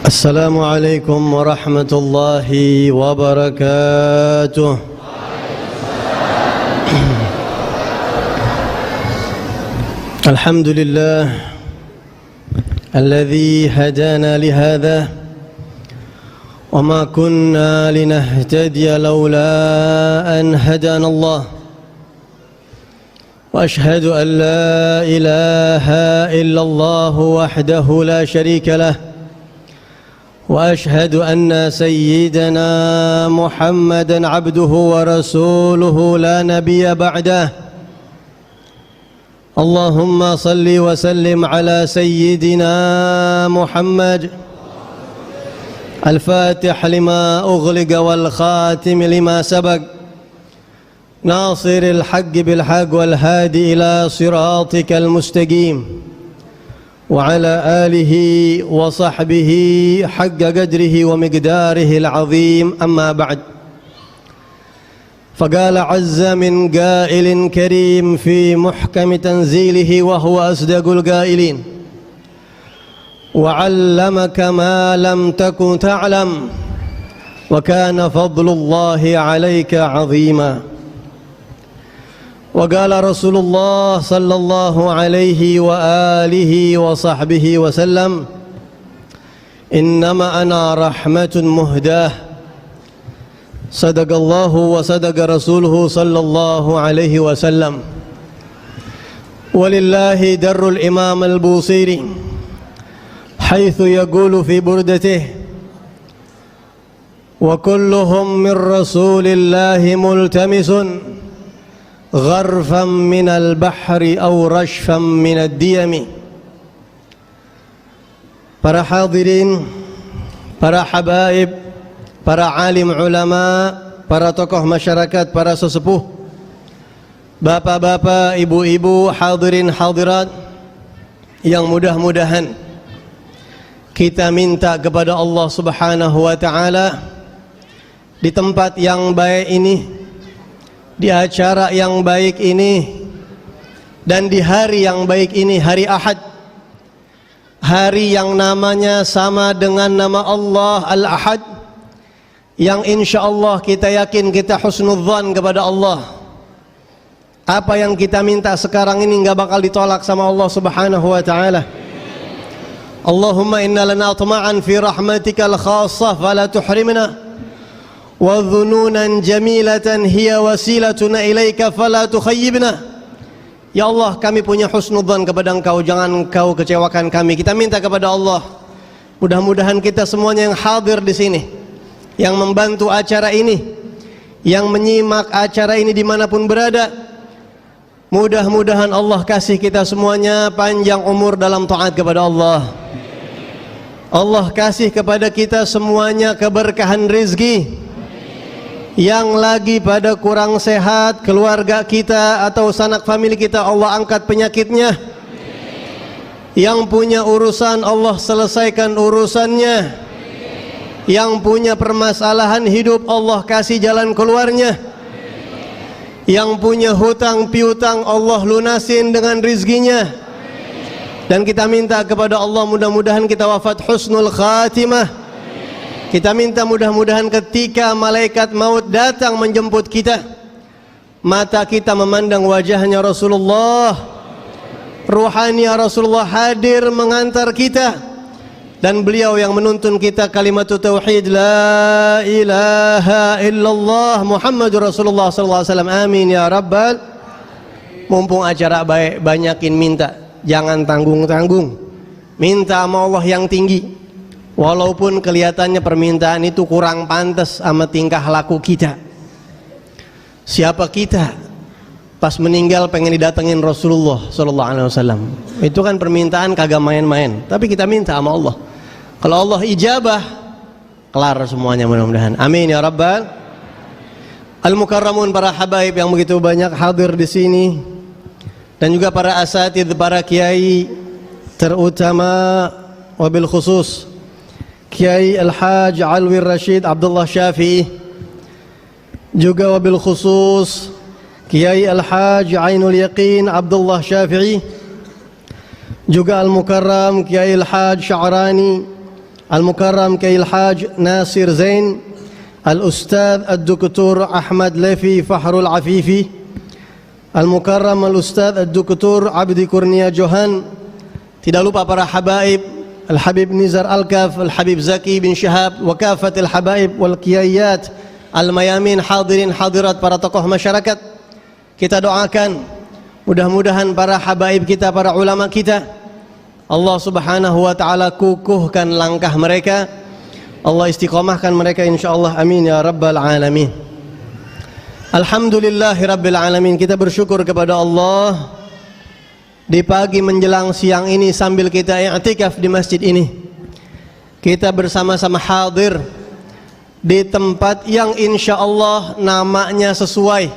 السلام عليكم ورحمة الله وبركاته. الحمد لله الذي هدانا لهذا وما كنا لنهتدي لولا أن هدانا الله، وأشهد أن لا إله إلا الله وحده لا شريك له، وأشهد أن سيدنا محمدًا عبده ورسوله لا نبي بعده. اللهم صل وسلم على سيدنا محمد الفاتح لما أغلق والخاتم لما سبق، ناصر الحق بالحق والهادي إلى صراطك المستقيم، وعلى آله وصحبه حق قدره ومقداره العظيم. أما بعد، فقال عز من قائل كريم في محكم تنزيله وهو أصدق القائلين: وعلمك ما لم تكن تعلم وكان فضل الله عليك عظيما. وقال رسول الله صلى الله عليه وآله وصحبه وسلم: إنما أنا رحمة مهداة. صدق الله وصدق رسوله صلى الله عليه وسلم. ولله در الإمام البوصيري حيث يقول في بردته: وكلهم من رسول الله ملتمس غرفا من البحر أو رشفا من الديم. Para hadirin, para habaib, para alim ulama, para tokoh masyarakat, para sesepuh, bapak-bapak, ibu-ibu, hadirin hadirat yang mudah-mudahan kita minta kepada Allah Subhanahu wa taala di tempat yang baik ini, di acara yang baik ini, dan di hari yang baik ini, hari Ahad, hari yang namanya sama dengan nama Allah Al-Ahad, yang insyaallah kita yakin, kita husnudzan kepada Allah. Apa yang kita minta sekarang ini enggak bakal ditolak sama Allah Subhanahu wa taala. Allahumma inna lana tama'an fi rahmatikal khassah fala tuhrimna, wa dhununan jamilatan hiya wasilatuna ilaika fala tukhayyibna. Ya Allah, kami punya husnudzan kepada Engkau, jangan Engkau kecewakan kami. Kita minta kepada Allah, mudah-mudahan kita semuanya yang hadir di sini, yang membantu acara ini, yang menyimak acara ini dimanapun berada, mudah-mudahan Allah kasih kita semuanya panjang umur dalam taat kepada Allah. Allah kasih kepada kita semuanya keberkahan rezeki. Yang lagi pada kurang sehat, keluarga kita atau sanak famili kita, Allah angkat penyakitnya. Yang punya urusan, Allah selesaikan urusannya. Yang punya permasalahan hidup, Allah kasih jalan keluarnya. Yang punya hutang piutang, Allah lunasin dengan rizkinya. Dan kita minta kepada Allah, mudah-mudahan kita wafat husnul khatimah. Kita minta mudah-mudahan ketika malaikat maut datang menjemput kita, mata kita memandang wajahnya Rasulullah, ruhani Rasulullah hadir mengantar kita, dan beliau yang menuntun kita kalimat tauhid la ilaha illallah Muhammadur Rasulullah sallallahu alaihi wasallam. Amin ya rabbal. Mumpung acara baik, banyakin minta, jangan tanggung-tanggung. Minta sama Allah yang tinggi. Walaupun kelihatannya permintaan itu kurang pantas sama tingkah laku kita. Siapa kita pas meninggal pengen didatengin Rasulullah sallallahu alaihi wasallam? Itu kan permintaan kagak main-main. Tapi kita minta sama Allah. Kalau Allah ijabah, kelar semuanya mudah-mudahan. Amin ya rabbal. Al-mukarramun, para habaib yang begitu banyak hadir di sini, dan juga para asatidz, para kiai, terutama wabil khusus Kiai Al-Haj Alwi Rashid Abdullah Syafi'i, juga wabil khusus Kiai Al-Haj Ainul Yaqin Abdullah Syafi'i, juga Al-Mukarram Kiai Al-Haj Sya'rani Al-Mukarram Kiai Al-Haj Nasir Zain, Al-Ustadz Ad-Duktur Ahmad Levi Fahrul Afifi, Al-Mukarram Al-Ustadz Ad-Duktur Abdi Kurnia Johan. Tidak lupa para habaib, Al-Habib Nizar Al-Kaf, Al-Habib Zaki bin Syahab, wa kafatil habaib wal qiyayat al-mayamin, hadirin hadirat, para tokoh masyarakat. Kita doakan mudah-mudahan para habaib kita, para ulama kita, Allah Subhanahu wa taala kukuhkan langkah mereka, Allah istiqomahkan mereka insyaallah, amin ya rabbal alamin. Alhamdulillahi rabbil alamin. Kita bersyukur kepada Allah di pagi menjelang siang ini sambil kita i'tikaf di masjid ini, kita bersama-sama hadir di tempat yang insyaallah namanya sesuai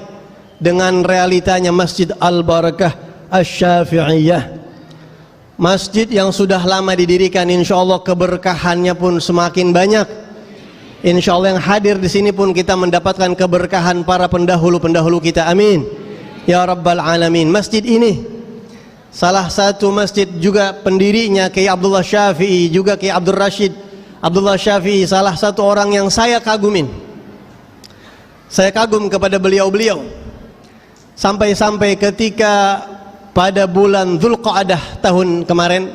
dengan realitanya, Masjid Al-Barakah Asy-Syafi'iyah. Masjid yang sudah lama didirikan, insyaallah keberkahannya pun semakin banyak. Insyaallah yang hadir di sini pun kita mendapatkan keberkahan para pendahulu-pendahulu kita, amin ya rabbal alamin. Masjid ini salah satu masjid juga pendirinya Kiai Abdullah Syafi'i, juga Kiai Abdul Rashid Abdullah Syafi'i, salah satu orang yang saya kagumin. Saya kagum kepada beliau-beliau. Sampai-sampai ketika pada bulan Dzulqa'dah tahun kemarin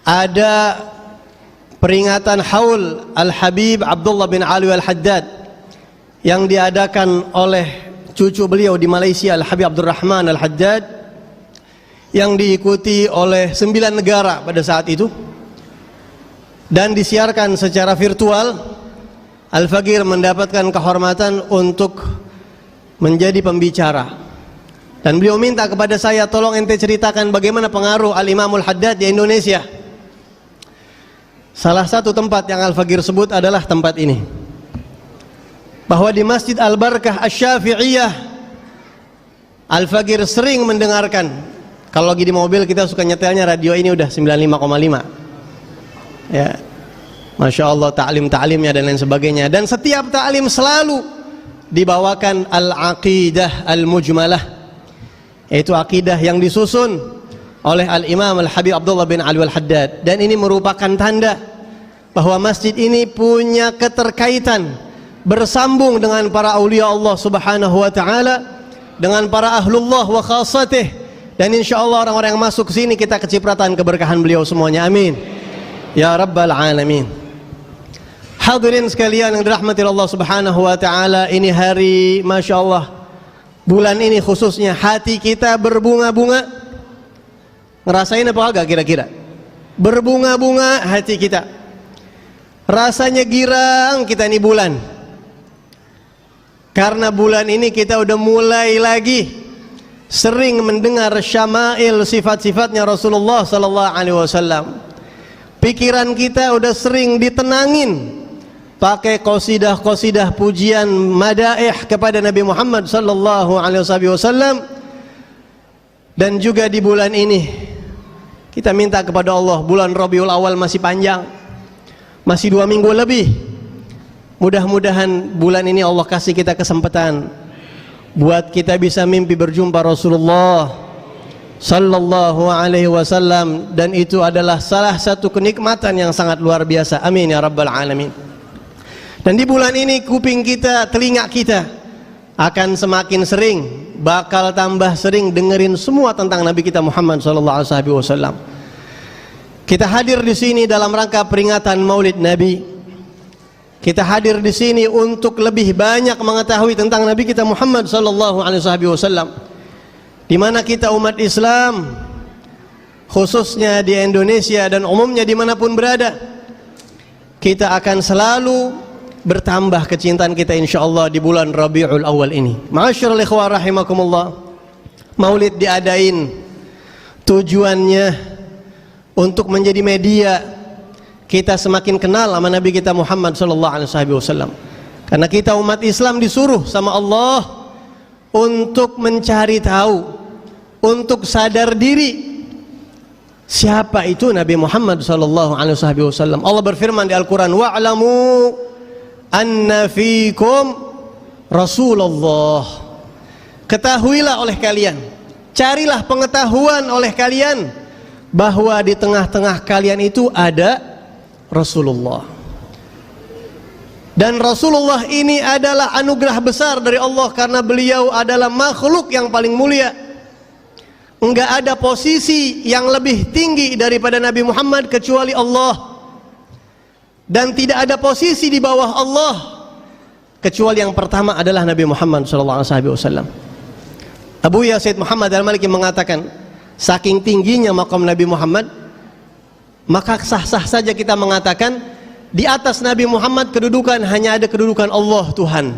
ada peringatan Haul Al-Habib Abdullah bin Ali Al-Haddad yang diadakan oleh cucu beliau di Malaysia, Al-Habib Abdurrahman Al-Haddad, yang diikuti oleh 9 negara pada saat itu dan disiarkan secara virtual. Al-Faqir mendapatkan kehormatan untuk menjadi pembicara, dan beliau minta kepada saya, tolong ente ceritakan bagaimana pengaruh Al-Imamul Haddad di Indonesia. Salah satu tempat yang Al-Faqir sebut adalah tempat ini, bahwa di Masjid Al-Barakah Asy-Syafi'iyah Al-Faqir sering mendengarkan. Kalau lagi di mobil kita suka nyetelnya radio ini udah 95,5 ya, Masya Allah, ta'lim-ta'limnya dan lain sebagainya. Dan setiap ta'lim selalu dibawakan al-aqidah al-mujmalah, yaitu akidah yang disusun oleh Al-Imam Al-Habib Abdullah bin Ali Al-Haddad. Dan ini merupakan tanda bahwa masjid ini punya keterkaitan, bersambung dengan para aulia Allah Subhanahu wa taala, dengan para ahlullah wa khassatih. Dan insyaallah orang-orang yang masuk ke sini kita kecipratan keberkahan beliau semuanya, amin ya rabbal alamin. Hadirin sekalian yang dirahmati Allah Subhanahu wa taala, ini hari Masya Allah, bulan ini khususnya hati kita berbunga-bunga. Ngerasain apa agak kira-kira? Berbunga-bunga hati kita, rasanya girang kita ini bulan, karena bulan ini kita udah mulai lagi sering mendengar syama'il, sifat-sifatnya Rasulullah sallallahu alaihi wasallam. Pikiran kita udah sering ditenangin pakai qasidah-qasidah pujian madaih kepada Nabi Muhammad sallallahu alaihi wasallam. Dan juga di bulan ini kita minta kepada Allah, bulan Rabiul Awal masih panjang, masih 2 minggu lebih. Mudah-mudahan bulan ini Allah kasih kita kesempatan buat kita bisa mimpi berjumpa Rasulullah sallallahu alaihi wasallam, dan itu adalah salah satu kenikmatan yang sangat luar biasa, amin ya rabbal alamin. Dan di bulan ini kuping kita, telinga kita akan semakin sering, bakal tambah sering dengerin semua tentang Nabi kita Muhammad sallallahu alaihi wasallam. Kita hadir di sini dalam rangka peringatan Maulid Nabi. Kita hadir di sini untuk lebih banyak mengetahui tentang Nabi kita Muhammad sallallahu alaihi wasallam. Di mana kita umat Islam, khususnya di Indonesia dan umumnya dimanapun berada, kita akan selalu bertambah kecintaan kita insyaallah di bulan Rabiul Awal ini. Ma'asyiral ikhwah rahimakumullah, Maulid diadain tujuannya untuk menjadi media kita semakin kenal sama Nabi kita Muhammad sallallahu alaihi wasallam. Karena kita umat Islam disuruh sama Allah untuk mencari tahu, untuk sadar diri siapa itu Nabi Muhammad sallallahu alaihi wasallam. Allah berfirman di Al-Qur'an, wa'lamu anna fikum Rasulullah. Ketahuilah oleh kalian, carilah pengetahuan oleh kalian bahwa di tengah-tengah kalian itu ada Rasulullah. Dan Rasulullah ini adalah anugerah besar dari Allah karena beliau adalah makhluk yang paling mulia. Enggak ada posisi yang lebih tinggi daripada Nabi Muhammad kecuali Allah. Dan tidak ada posisi di bawah Allah kecuali yang pertama adalah Nabi Muhammad SAW. Abu Yazid Muhammad al-Maliki mengatakan, saking tingginya maqam Nabi Muhammad, maka sah-sah saja kita mengatakan di atas Nabi Muhammad kedudukan hanya ada kedudukan Allah Tuhan.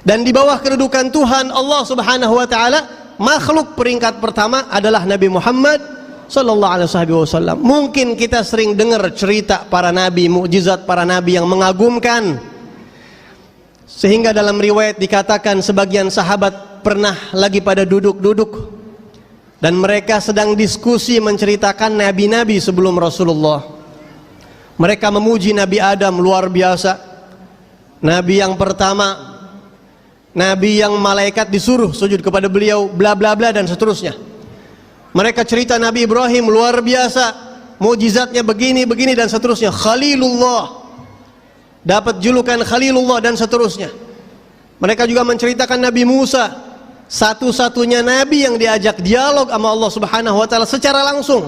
Dan di bawah kedudukan Tuhan Allah Subhanahu wa taala, makhluk peringkat pertama adalah Nabi Muhammad sallallahu alaihi wasallam. Mungkin kita sering dengar cerita para nabi, mukjizat para nabi yang mengagumkan. Sehingga dalam riwayat dikatakan sebagian sahabat pernah lagi pada duduk-duduk dan mereka sedang diskusi menceritakan nabi-nabi sebelum Rasulullah. Mereka memuji Nabi Adam luar biasa. Nabi yang pertama, nabi yang malaikat disuruh sujud kepada beliau, bla bla bla dan seterusnya. Mereka cerita Nabi Ibrahim luar biasa, mukjizatnya begini begini dan seterusnya. Khalilullah, dapat julukan Khalilullah dan seterusnya. Mereka juga menceritakan Nabi Musa, satu-satunya nabi yang diajak dialog sama Allah Subhanahu wa taala secara langsung.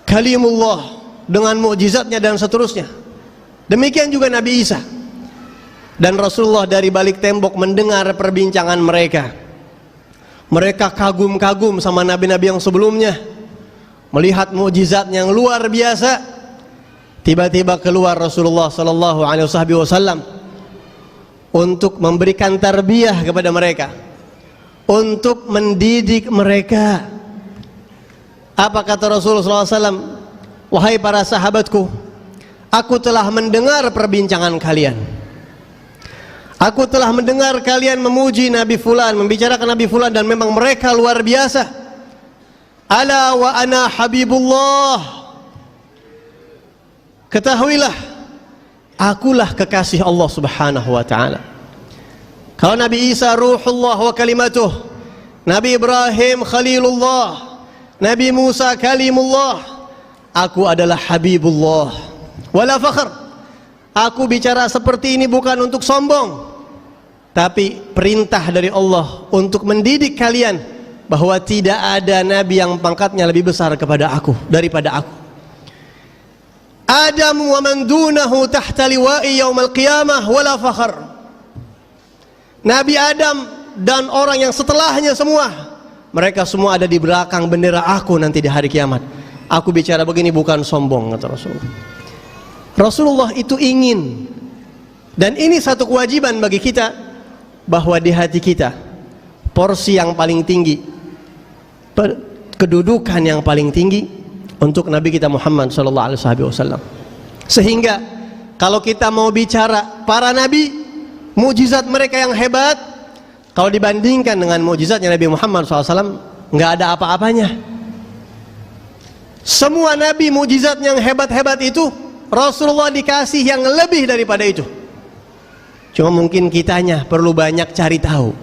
Kalimullah dengan mukjizatnya dan seterusnya. Demikian juga Nabi Isa. Dan Rasulullah dari balik tembok mendengar perbincangan mereka. Mereka kagum-kagum sama nabi-nabi yang sebelumnya, melihat mukjizatnya yang luar biasa. Tiba-tiba keluar Rasulullah sallallahu alaihi wasallam untuk memberikan tarbiyah kepada mereka, untuk mendidik mereka. Apa kata Rasulullah SAW? Wahai para sahabatku, aku telah mendengar perbincangan kalian. Aku telah mendengar kalian memuji Nabi Fulan, membicarakan Nabi Fulan, dan memang mereka luar biasa. Ala wa ana habibullah. Ketahuilah, akulah kekasih Allah Subhanahu wa ta'ala. Kalau Nabi Isa ruhullah wa kalimatuh, Nabi Ibrahim khalilullah, Nabi Musa kalimullah, aku adalah habibullah. Wala fakhr. Aku bicara seperti ini bukan untuk sombong, tapi perintah dari Allah untuk mendidik kalian bahwa tidak ada nabi yang pangkatnya lebih besar daripada aku. Adam wa man dunahu tahta liwa'i yaumal qiyamah wala fakhr. Nabi Adam dan orang yang setelahnya semua, mereka semua ada di belakang bendera aku nanti di hari kiamat. Aku bicara begini bukan sombong, kata Rasulullah. Rasulullah itu ingin, dan ini satu kewajiban bagi kita, bahwa di hati kita porsi yang paling tinggi, kedudukan yang paling tinggi untuk Nabi kita Muhammad sallallahu alaihi wasallam. Sehingga kalau kita mau bicara para nabi, mukjizat mereka yang hebat, kalau dibandingkan dengan mukjizatnya Nabi Muhammad SAW, nggak ada apa-apanya. Semua nabi mukjizat yang hebat-hebat itu, Rasulullah dikasih yang lebih daripada itu. Cuma mungkin kitanya perlu banyak cari tahu.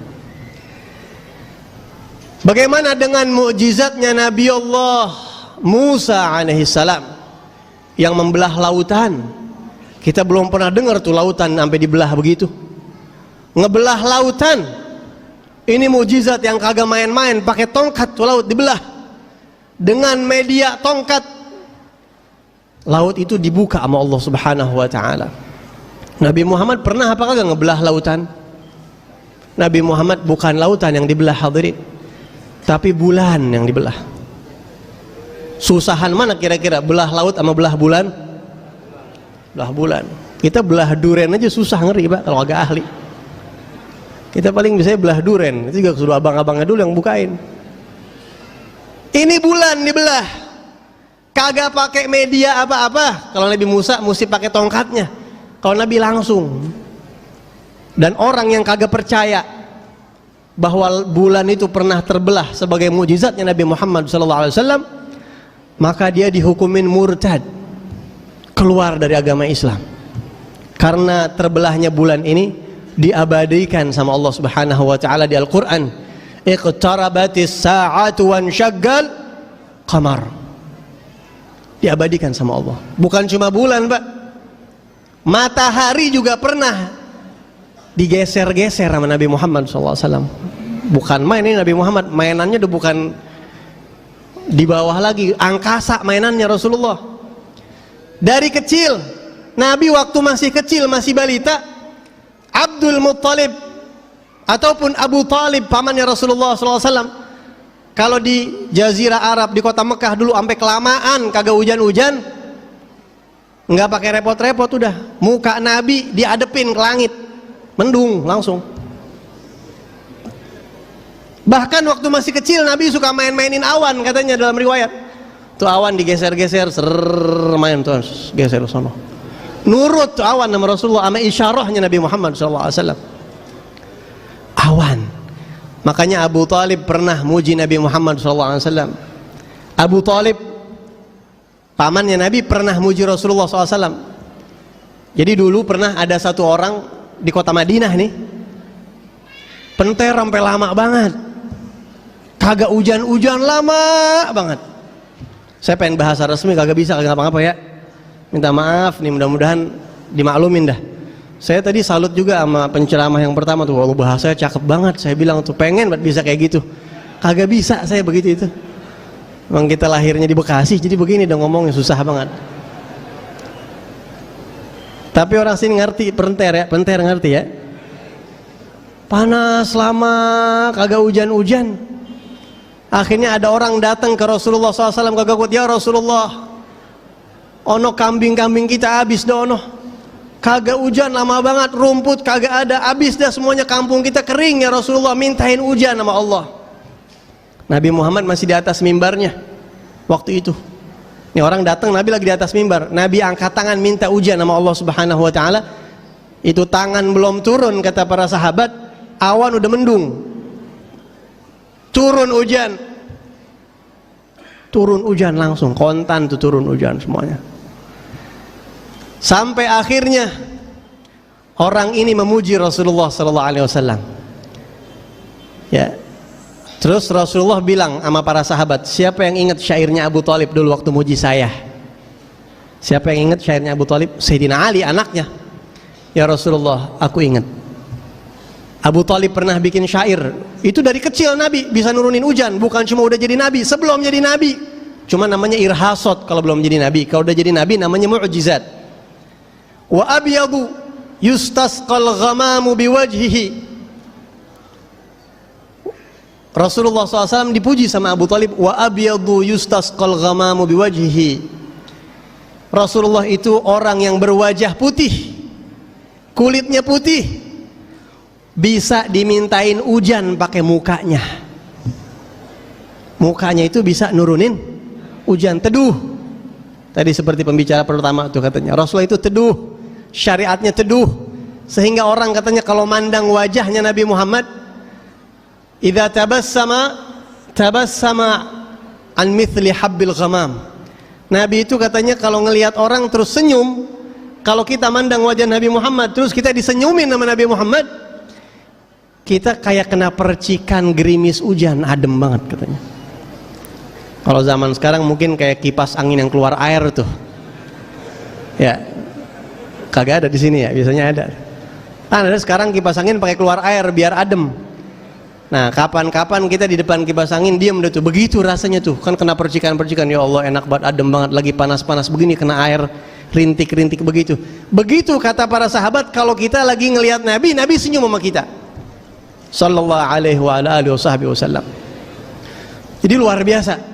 Bagaimana dengan mukjizatnya Nabi Allah Musa alaihissalam yang membelah lautan? Kita belum pernah dengar tuh lautan sampai dibelah begitu. Ngebelah lautan, ini mukjizat yang kagak main-main. Pakai tongkat tuh laut dibelah. Dengan media tongkat, laut itu dibuka sama Allah Subhanahu wa ta'ala. Nabi Muhammad pernah apa kagak ngebelah lautan? Nabi Muhammad bukan lautan yang dibelah, hadirin, tapi bulan yang dibelah. Susahan mana kira-kira belah laut sama belah bulan? Belah bulan. Kita belah duren aja susah, ngeri Pak kalau agak ahli. Kita paling bisa belah duren, itu juga suruh abang-abangnya dulu yang bukain. Ini bulan dibelah, kagak pakai media apa-apa. Kalau Nabi Musa mesti pakai tongkatnya, kalau Nabi langsung. Dan orang yang kagak percaya bahwa bulan itu pernah terbelah sebagai mukjizatnya Nabi Muhammad SAW, maka dia dihukumin murtad, keluar dari agama Islam. Karena terbelahnya bulan ini diabadikan sama Allah Subhanahu wa ta'ala di Al-Quran. Iqtarabatis sa'atu wansyaggal qamar. Diabadikan sama Allah. Bukan cuma bulan, Pak. Matahari juga pernah digeser-geser sama Nabi Muhammad SAW. Bukan main ini Nabi Muhammad, mainannya udah bukan di bawah lagi, angkasa mainannya Rasulullah. Dari kecil, Nabi waktu masih kecil, masih balita, Abdul Muttalib ataupun Abu Talib, pamannya Rasulullah SAW, kalau di Jazirah Arab, di kota Mekah dulu sampai kelamaan kagak hujan-hujan, nggak pakai repot-repot, udah muka Nabi diadepin ke langit, mendung langsung. Bahkan waktu masih kecil Nabi suka main-mainin awan, katanya dalam riwayat. Tuh awan digeser-geser, main tuh geser sono. Nurut tuh awan sama Rasulullah, sama isyarahnya Nabi Muhammad SAW. Awan. Makanya Abu Talib pernah muji Nabi Muhammad SAW. Abu Talib, pamannya Nabi, pernah muji Rasulullah SAW. Jadi dulu pernah ada satu orang di kota Madinah nih, penter sampai lama banget, kagak hujan-hujan lama banget. Saya pengen bahasa resmi kagak bisa, kagak ngapa-ngapa ya. Minta maaf nih, mudah-mudahan dimaklumin dah. Saya tadi salut juga sama penceramah yang pertama tuh, walau bahasanya cakep banget. Saya bilang tuh pengen buat bisa kayak gitu, kagak bisa saya begitu itu. Emang kita lahirnya di Bekasi, jadi begini dong ngomongnya, susah banget. Tapi orang sini ngerti penter ya, penter ngerti ya. Panas lama, kagak hujan-hujan. Akhirnya ada orang datang ke Rasulullah SAW, kagak kuat, ya Rasulullah, ono kambing-kambing kita habis dah ono. Kagak hujan lama banget, rumput kagak ada, habis dah semuanya, kampung kita kering ya Rasulullah, mintain hujan sama Allah. Nabi Muhammad masih di atas mimbarnya waktu itu. Ini orang datang, Nabi lagi di atas mimbar. Nabi angkat tangan minta hujan sama Allah Subhanahu wa taala. Itu tangan belum turun, kata para sahabat, awan udah mendung. Turun hujan. Turun hujan langsung, kontan tuh turun hujan semuanya. Sampai akhirnya orang ini memuji Rasulullah sallallahu alaihi wasallam. Ya. Terus Rasulullah bilang sama para sahabat, siapa yang ingat syairnya Abu Talib dulu waktu muji saya? Siapa yang ingat syairnya Abu Talib? Sayyidina Ali anaknya. Ya Rasulullah, aku ingat. Abu Talib pernah bikin syair. Itu dari kecil Nabi bisa nurunin hujan, bukan cuma udah jadi Nabi, sebelum jadi Nabi. Cuma namanya irhasot kalau belum jadi Nabi. Kalau udah jadi Nabi namanya mu'jizat. Wa abyadu yustasqal ghamamu biwajhihi. Rasulullah SAW dipuji sama Abu Talib, wa abyadu yustasqal ghamamu biwajhihi. Rasulullah itu orang yang berwajah putih, kulitnya putih, bisa dimintain hujan pakai mukanya. Mukanya itu bisa nurunin hujan, teduh. Tadi seperti pembicara pertama tuh katanya, Rasulullah itu teduh, syariatnya teduh, sehingga orang katanya kalau mandang wajahnya Nabi Muhammad, idza tabassama an mithli habbil ghamam. Nabi itu katanya kalau ngelihat orang terus senyum, kalau kita mandang wajah Nabi Muhammad terus kita disenyumin sama Nabi Muhammad, kita kayak kena percikan gerimis hujan, adem banget katanya. Kalau zaman sekarang mungkin kayak kipas angin yang keluar air tuh. Ya, kagak ada di sini ya, biasanya ada. Kan ada sekarang kipas angin pakai keluar air biar adem. Nah, kapan-kapan kita di depan kipas angin diam deh tuh, begitu rasanya tuh, kan kena percikan-percikan, ya Allah enak banget, adem banget, lagi panas-panas begini kena air rintik-rintik begitu. Begitu kata para sahabat kalau kita lagi ngelihat Nabi, Nabi senyum sama kita. Sallallahu alaihi wa alihi wasallam. Jadi luar biasa.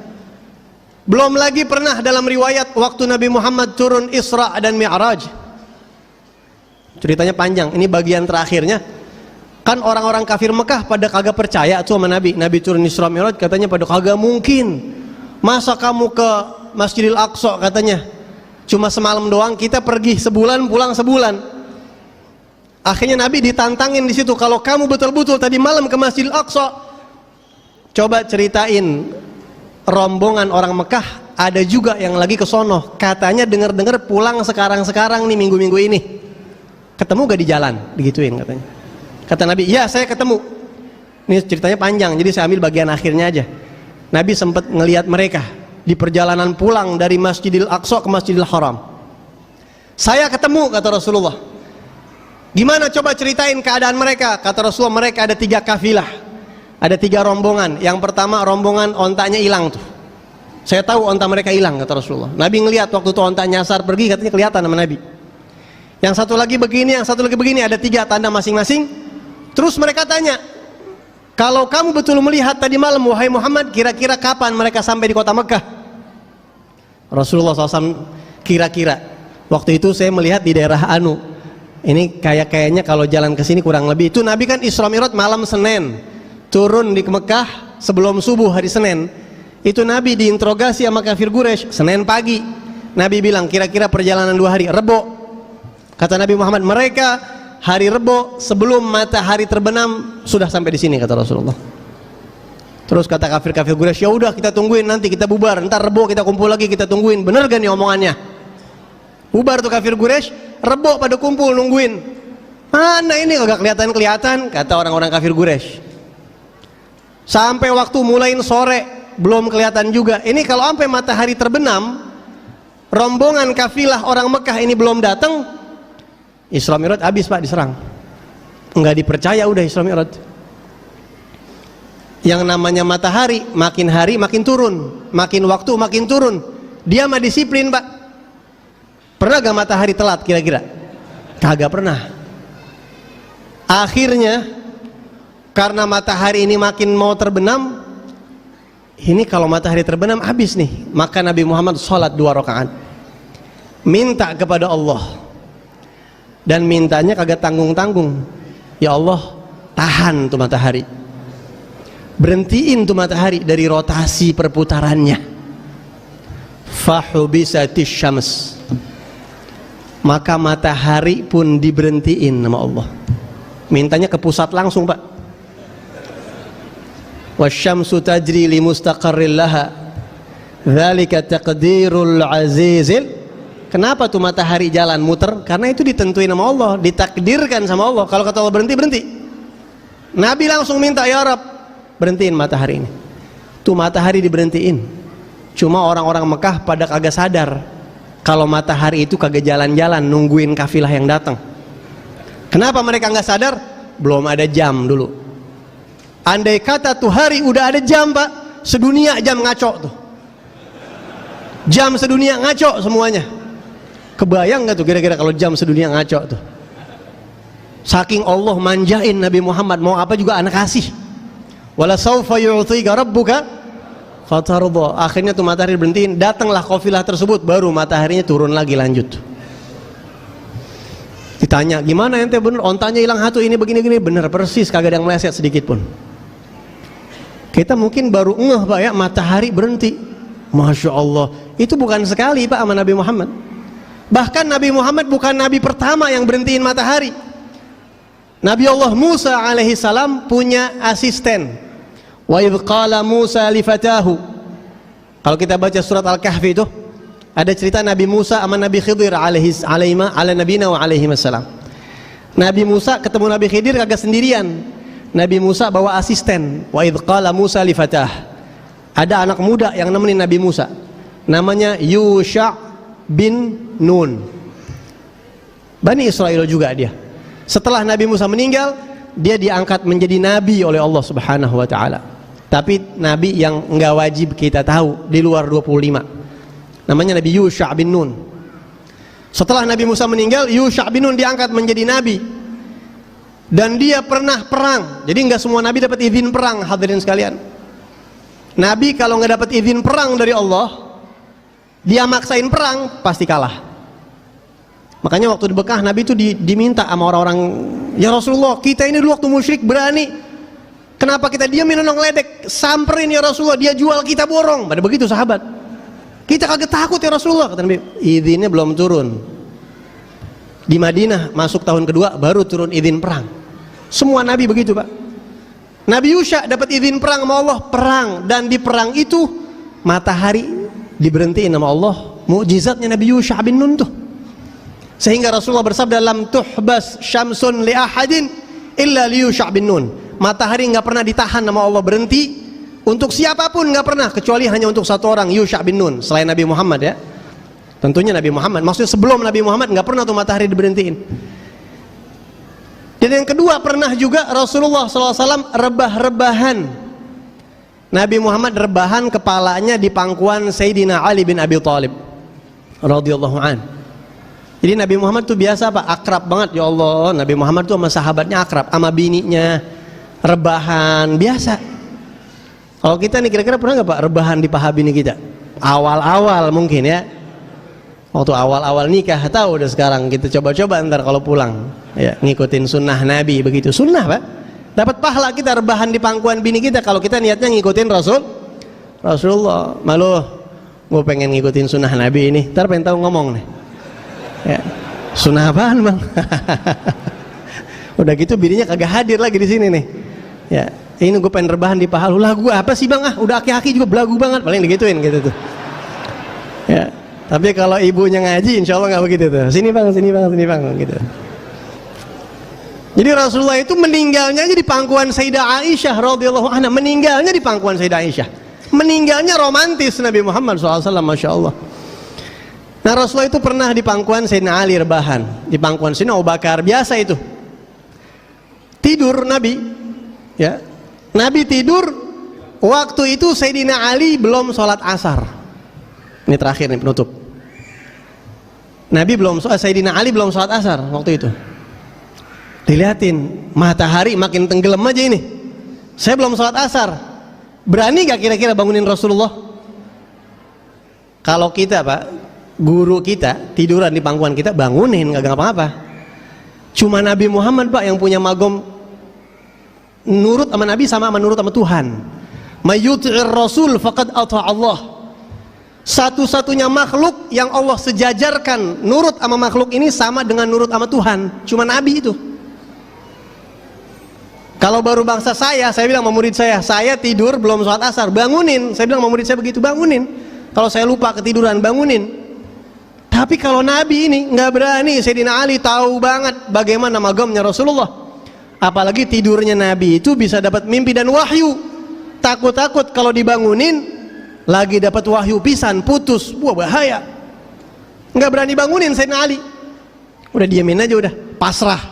Belum lagi pernah dalam riwayat waktu Nabi Muhammad turun Isra dan Mi'raj. Ceritanya panjang, ini bagian terakhirnya. Kan orang-orang kafir Mekah pada kagak percaya tuh sama Nabi. Nabi turun Isra Mi'raj, katanya pada kagak mungkin. Masa kamu ke Masjidil Aqsa, katanya cuma semalam doang, kita pergi sebulan pulang sebulan. Akhirnya Nabi ditantangin di situ, kalau kamu betul-betul tadi malam ke Masjidil Aqsa, coba ceritain rombongan orang Mekah ada juga yang lagi ke sono, katanya dengar-dengar pulang sekarang-sekarang nih, minggu-minggu ini ketemu gak di jalan, digituin katanya. Kata Nabi, ya saya ketemu. Ini ceritanya panjang, jadi saya ambil bagian akhirnya aja. Nabi sempat ngelihat mereka di perjalanan pulang dari Masjidil Aqsa ke Masjidil Haram. Saya ketemu, kata Rasulullah. Gimana coba ceritain keadaan mereka? Kata Rasulullah, mereka ada 3 kafilah, ada 3 rombongan. Yang pertama rombongan ontanya hilang tuh. Saya tahu onta mereka hilang, kata Rasulullah. Nabi ngelihat waktu itu onta nyasar pergi, katanya kelihatan sama Nabi. Yang satu lagi begini, yang satu lagi begini, ada 3 tanda masing-masing. Terus mereka tanya, kalau kamu betul melihat tadi malam, wahai Muhammad, kira-kira kapan mereka sampai di kota Mekah? Rasulullah SAW kira-kira. Waktu itu saya melihat di daerah Anu. Ini kayaknya kalau jalan ke sini kurang lebih. Itu Nabi kan Isra Mi'raj malam Senin, turun di Mekah sebelum subuh hari Senin. Itu Nabi diinterogasi sama kafir Quraisy Senin pagi. Nabi bilang kira-kira perjalanan 2 hari, Rebo. Kata Nabi Muhammad, mereka hari Rebo sebelum matahari terbenam sudah sampai di sini, kata Rasulullah. Terus kata kafir-kafir Quraisy, ya udah kita tungguin, nanti kita bubar, ntar Rebo kita kumpul lagi, kita tungguin. Bener gak nih omongannya? Bubar tuh kafir Quraisy, Rebo pada kumpul nungguin. Mana ini kagak kelihatan, kata orang-orang kafir Quraisy. Sampai waktu mulain sore belum kelihatan juga. Ini kalau sampai matahari terbenam, rombongan kafilah orang Mekah ini belum datang, Isra Mi'raj habis Pak, diserang. Enggak dipercaya udah Isra Mi'raj. Yang namanya matahari makin hari makin turun, makin waktu makin turun. Dia mah disiplin Pak. Pernah gak matahari telat kira-kira? Kagak pernah. Akhirnya karena matahari ini makin mau terbenam, ini kalau matahari terbenam habis nih. Maka Nabi Muhammad sholat 2 rakaat, minta kepada Allah, dan mintanya kagak tanggung-tanggung. Ya Allah, tahan tuh matahari, berhentiin tuh matahari dari rotasi perputarannya. Fahubisatis syams, maka matahari pun diberhentiin sama Allah. Mintanya ke pusat langsung Pak. Wasyamsu tajri li mustaqarril laha, dzalika taqdirul azizil. Kenapa tuh matahari jalan muter? Karena itu ditentuin sama Allah, ditakdirkan sama Allah. Kalau kata Allah berhenti, berhenti. Nabi langsung minta, ya Rab, berhentiin matahari ini. Tuh matahari diberhentiin. Cuma orang-orang Mekah pada kagak sadar kalau matahari itu kagak jalan-jalan nungguin kafilah yang datang. Kenapa mereka nggak sadar? Belum ada jam dulu. Andai kata tuh hari udah ada jam Pak, sedunia jam ngaco tuh. Jam sedunia ngaco semuanya. Kebayang nggak tuh kira-kira kalau jam sedunia ngaco tuh? Saking Allah manjain Nabi Muhammad, mau apa juga anak kasih. Wala saufa yu'tika rabbuka fatarudha. Akhirnya tuh matahari berhentiin, datanglah kafilah tersebut, baru mataharinya turun lagi lanjut. Ditanya, gimana ente bener ontanya hilang satu ini begini-gini? Bener persis, kagak ada yang meleset sedikit pun. Kita mungkin baru ngeh Pak ya, matahari berhenti. Masya Allah, itu bukan sekali Pak sama Nabi Muhammad. Bahkan Nabi Muhammad bukan Nabi pertama yang berhentiin matahari. Nabi Allah Musa alaihi salam punya asisten. Wa idh qala Musa li fatahu. Kalau kita baca surat Al-Kahfi itu ada cerita Nabi Musa sama Nabi Khidir ala nabiyina wa alaihi wassalam. Nabi Musa ketemu Nabi Khidir kagak sendirian. Nabi Musa bawa asisten. Wa idh qala Musa li fatah. Ada anak muda yang nemenin Nabi Musa. Namanya Yusha' bin Nun. Bani Israel juga dia. Setelah Nabi Musa meninggal, dia diangkat menjadi nabi oleh Allah Subhanahu wa taala. Tapi nabi yang enggak wajib kita tahu di luar 25. Namanya Nabi Yusha' bin Nun. Setelah Nabi Musa meninggal, Yusha' bin Nun diangkat menjadi nabi. Dan dia pernah perang. Jadi enggak semua nabi dapat izin perang, hadirin sekalian. Nabi kalau enggak dapat izin perang dari Allah, dia maksain perang, pasti kalah. Makanya waktu di Mekah Nabi itu diminta sama orang-orang, ya Rasulullah, kita ini dulu waktu musyrik berani, kenapa kita diamin ngeledek? Samperin ya Rasulullah, dia jual kita borong. Pada begitu sahabat, kita kagak takut ya Rasulullah. Kata Nabi, izinnya belum turun. Di Madinah masuk tahun kedua baru turun izin perang. Semua Nabi begitu Pak. Nabi Yusha dapat izin perang sama Allah, perang, dan di perang itu matahari diberhentiin sama Allah. Mukjizatnya Nabi Yusha' bin Nun tuh. Sehingga Rasulullah bersabda, lam tuhbas syamsun li ahadin illa li Yusha' bin Nun. Matahari enggak pernah ditahan sama Allah berhenti Untuk siapapun nggak pernah, kecuali hanya untuk satu orang, Yusha bin Nun, selain Nabi Muhammad ya. Tentunya Nabi Muhammad, maksudnya sebelum Nabi Muhammad nggak pernah tuh matahari diberhentiin. Dan yang kedua, pernah juga Rasulullah SAW rebah-rebahan. Nabi Muhammad rebahan kepalanya di pangkuan Sayyidina Ali bin Abi Thalib radhiyallahu an. Jadi Nabi Muhammad tuh biasa Pak, akrab banget, ya Allah. Nabi Muhammad tuh sama sahabatnya akrab, sama bininya rebahan biasa. Kalau kita nih kira-kira pernah nggak Pak rebahan di paha bini kita? Awal-awal mungkin ya. Waktu awal-awal nikah, tahu udah sekarang kita coba-coba ntar kalau pulang ya, ngikutin sunnah Nabi begitu. Sunnah Pak, dapat pahala kita rebahan di pangkuan bini kita kalau kita niatnya ngikutin Rasulullah. Malu gue pengen ngikutin sunnah Nabi ini, ntar pengen tahu ngomong nih ya, sunnah apaan Bang? Udah gitu bininya kagak hadir lagi di sini nih ya, ini gue pengen rebahan di paha lu. Lagu apa sih Bang? Udah aki-aki juga belagu banget, paling digituin gitu tuh ya. Tapi kalau ibunya ngaji, insya Allah nggak begitu tuh. Sini bang, gitu. Jadi Rasulullah itu meninggalnya aja di pangkuan Sayyidah Aisyah radhiyallahu anha. Meninggalnya di pangkuan Sayyidah Aisyah. Meninggalnya romantis Nabi Muhammad SAW, masya Allah. Nah Rasulullah itu pernah di pangkuan Sayyidina Ali rebahan, di pangkuan Sayyidina Abu Bakar, biasa itu. Tidur Nabi, ya. Nabi tidur. Waktu itu Sayyidina Ali belum sholat asar. Ini terakhir nih penutup. Sayyidina Ali belum sholat asar waktu itu. Dilihatin matahari makin tenggelam aja ini. Saya belum sholat asar. Berani gak kira-kira bangunin Rasulullah? Kalau kita Pak, guru kita tiduran di pangkuan kita, bangunin, gak ngapa-ngapa. Cuma Nabi Muhammad Pak yang punya magom nurut sama Nabi sama nurut sama Tuhan. Mayyuti'ir Rasul faqad ata Allah. Satu-satunya makhluk yang Allah sejajarkan nurut sama makhluk ini sama dengan nurut sama Tuhan, cuma Nabi itu. Kalau baru bangsa saya bilang sama murid saya tidur belum sholat asar, bangunin. Saya bilang sama murid saya begitu, bangunin. Kalau saya lupa ketiduran, bangunin. Tapi kalau Nabi ini nggak berani. Sayyidina Ali tahu banget bagaimana magamnya Rasulullah. Apalagi tidurnya Nabi itu bisa dapat mimpi dan wahyu. Takut-takut kalau dibangunin lagi dapat wahyu pisan, putus, wah bahaya. Nggak berani bangunin Sayyidina Ali. Udah diamin aja, udah pasrah.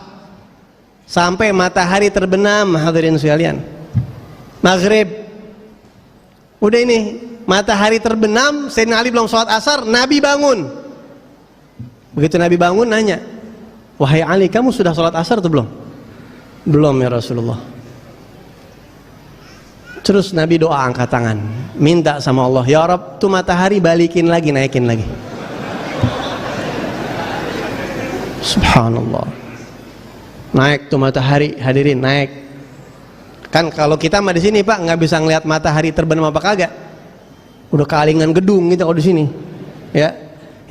Sampai matahari terbenam, hadirin sekalian. Maghrib. Udah ini, matahari terbenam, Sayyidina Ali belum sholat asar, Nabi bangun. Begitu Nabi bangun nanya, wahai Ali, kamu sudah sholat asar atau belum? Belum ya Rasulullah. Terus Nabi doa angkat tangan, minta sama Allah, ya Rabb, tuh matahari balikin lagi, naikin lagi. Subhanallah. Naik tuh matahari, hadirin, naik. Kan kalau kita mah di sini Pak nggak bisa ngelihat matahari terbenam apa kagak. Udah kealingan gedung kita kalau di sini. Ya.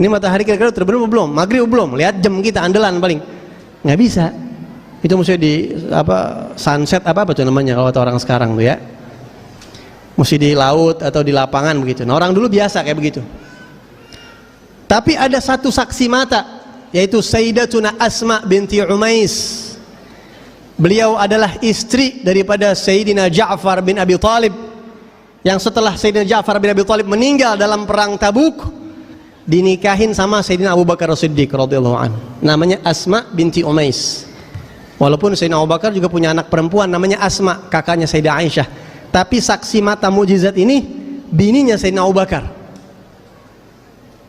Ini matahari kira-kira terbenam belum? Maghrib belum? Lihat jam kita andalan paling. Nggak bisa. Itu mesti di sunset apa tuh namanya kalau orang sekarang tuh ya. Mesti di laut atau di lapangan begitu. Nah orang dulu biasa kayak begitu. Tapi ada satu saksi mata, yaitu Sayyidatuna Asma binti Umais. Beliau adalah istri daripada Sayyidina Ja'far bin Abi Thalib, yang setelah Sayyidina Ja'far bin Abi Thalib meninggal dalam perang Tabuk, dinikahin sama Sayyidina Abu Bakar As-Siddiq radhiyallahu anhu. Namanya Asma binti Umais. Walaupun Sayyidina Abu Bakar juga punya anak perempuan namanya Asma, kakaknya Sayyidah Aisyah. Tapi saksi mata mujizat ini bininya Sayyidina Abu Bakar.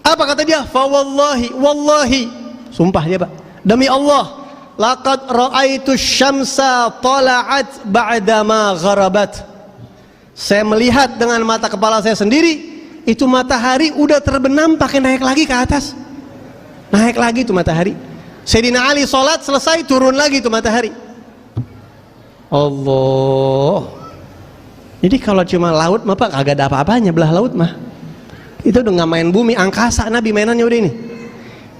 Apa kata dia? Fa wallahi, sumpah dia Pak, demi Allah, laqad ra'aitu syamsa tala'at ba'da ma gharabat. Saya melihat dengan mata kepala saya sendiri, itu matahari udah terbenam pakai naik lagi ke atas. Naik lagi itu matahari. Sayyidina Ali sholat selesai, turun lagi itu matahari. Allah. Jadi kalau cuma laut mah Pak kagak ada apa-apanya belah laut mah. Itu udah nggak main bumi, angkasa Nabi mainannya udah ini.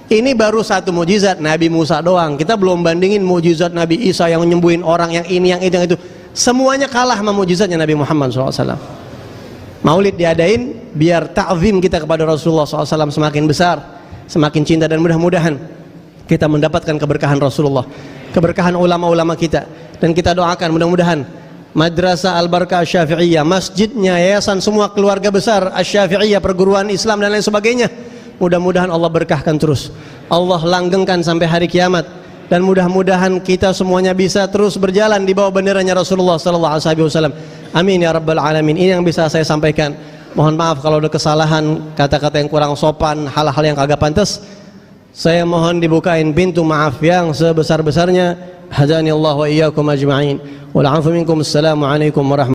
Ini baru satu mujizat Nabi Musa doang. Kita belum bandingin mujizat Nabi Isa yang nyembuhin orang, yang ini, yang itu, yang itu. Semuanya kalah sama mujizatnya Nabi Muhammad SAW. Maulid diadain biar ta'zim kita kepada Rasulullah SAW semakin besar, semakin cinta, dan mudah-mudahan kita mendapatkan keberkahan Rasulullah, keberkahan ulama-ulama kita, dan kita doakan mudah-mudahan Madrasah Al-Barakah Asy-Syafi'iyah, masjidnya, yayasan, semua keluarga besar Asy-Syafi'iyah, perguruan Islam dan lain sebagainya. Mudah-mudahan Allah berkahkan terus, Allah langgengkan sampai hari kiamat, dan mudah-mudahan kita semuanya bisa terus berjalan di bawah benderanya Rasulullah sallallahu alaihi wasallam. Amin ya rabbal alamin. Ini yang bisa saya sampaikan. Mohon maaf kalau ada kesalahan, kata-kata yang kurang sopan, hal-hal yang kagak pantas. Saya mohon dibukain pintu maaf yang sebesar-besarnya. Hadani Allah wa iyyakum ajma'in. Wal 'afwu minkum. Assalamualaikum warahmatullahi wabarakatuh.